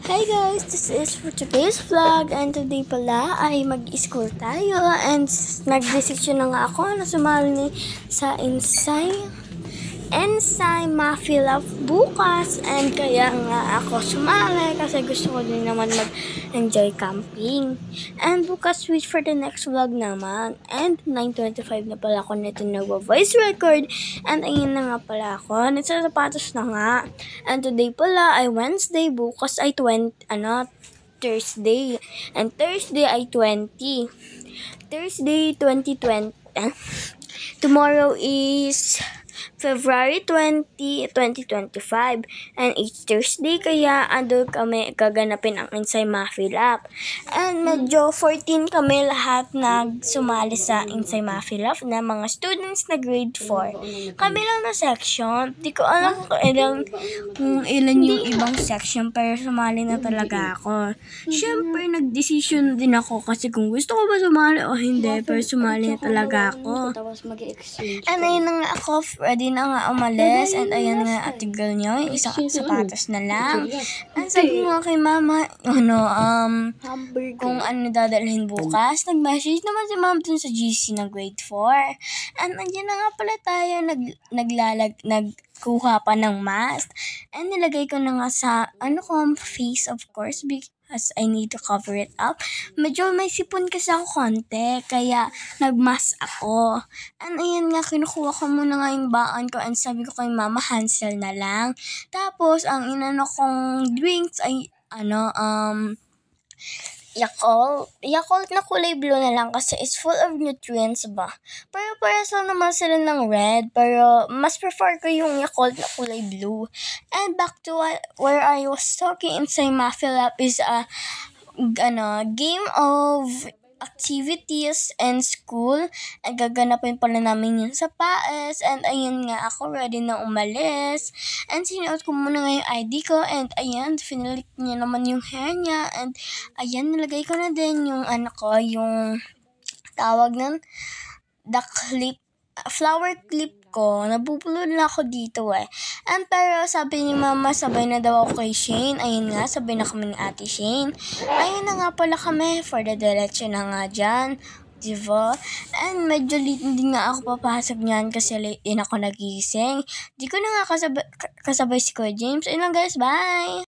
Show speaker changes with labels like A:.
A: Hi guys, this is for today's vlog and today pala ay mag-school tayo and nag-decision na nga ako na sumali sa Ensay Mafia Love bukas and kaya nga ako sumali kasi gusto ko din naman mag-enjoy camping. And bukas wait for the next vlog naman and 9:25 na pala ako nito nagwa-voice record and ayun na nga pala ako. Nasa sapatos na nga. And today pala ay Wednesday, bukas ay Thursday. And Thursday ay 20. Thursday 2020. Tomorrow is February 20, 2025. And it's Thursday kaya ando kami gaganapin ang Ensay Mafia Lab. And medyo 14 kami lahat nagsumali sa Ensay Mafia Lab na mga students na grade 4. Kami lang na section. Di ko alam kung ilan yung ibang section pero sumali na talaga ako. Siyempre nag-decision din ako kasi kung gusto ko ba sumali o hindi pero sumali na talaga ako. And ayun na nga ako, ready na nga umalis. And ayan nga ate girl nyo, yung isang sapatos na lang. And sabi mo kay mama, kung ano dadalhin bukas. Nag-message naman si mama dun sa GC na grade 4. And andyan na nga pala tayo, nagkuha pa ng mask. And nilagay ko na nga sa, face of course, as I need to cover it up. Medyo may sipon kasi ako konti, kaya nagmask ako. And ayan nga, kinukuha ko muna nga yung baan ko and sabi ko kay mama, Hansel na lang. Tapos, ang inano kong drinks ay, Yakult na kulay blue na lang kasi it's full of nutrients ba. Pero parehas lang naman sila ng red, pero mas prefer ko yung Yakult na kulay blue. And back to where I was talking, Ensay Mafia Lab is a game of activities and school. And gaganapin pala namin yun sa PAES. And ayun nga, ako ready na umalis. And sinuot ko muna nga yung ID ko. And ayan, finalik niya naman yung hair niya. And ayan, nilagay ko na din yung yung tawag ng flower clip ko. Nabubulod na ako dito And pero sabi ni mama, sabay na daw ako kay Shane. Ayun nga, sabay na kami ni ate Shane. Ayun na nga pala kami for the direction na nga dyan. Diba? And medyo late din nga ako papasok niyan kasi late din ako nagising. Di ko na nga kasabay si Kuya James. Ayun lang guys, bye!